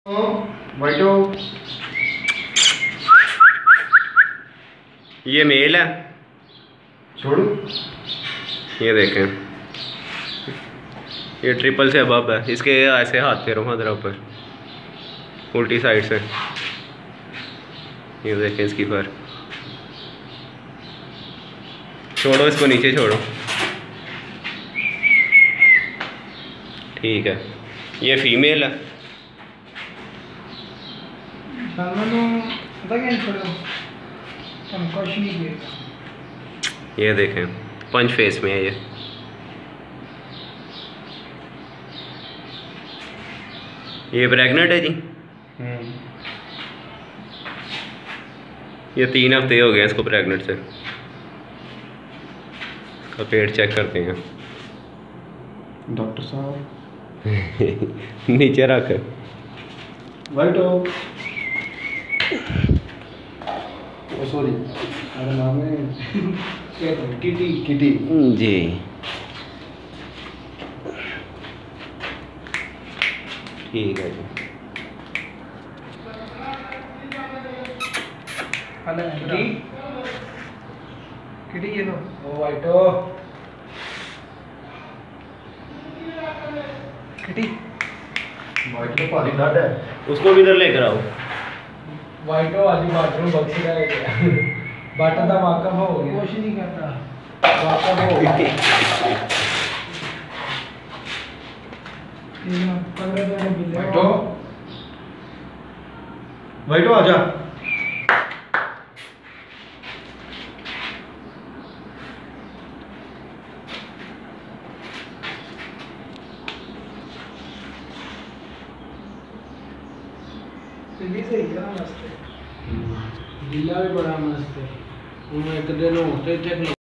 वाइटो, ये मेल है। छोड़ू। ये देखें, ये ट्रिपल से अबब है। इसके ऐसे हाथ फेरो जरा ऊपर उल्टी साइड से। ये देखें इसकी फर। छोड़ो इसको, नीचे छोड़ो। ठीक है, ये फीमेल है। ये देखें पंच फेस में है ये। ये प्रेग्नेंट है जी। ये 3 हफ्ते हो गए इसको प्रेग्नेंट से। इसका पेट चेक करते हैं डॉक्टर साहब। नीचे रख। वाइटो, सॉरी मेरा नाम है किटी। किटी जी। ठीक है जी। किटी ये लो। ओ वाइटो, किटी। वाइटो तो भारी ब्लड है। उसको भी इधर लेकर आओ। वाइटो आज बाथरूम बक्सी का है क्या? बाटा दा वाकफ हो गया। कुछ नहीं करता। वाकफ हो गया। 15 दिन बिल। वाइटो, वाइटो आजा। दिल्ली से ही मस्त है। दिल्ला भी बड़ा मस्त है। एक दिन होते थे।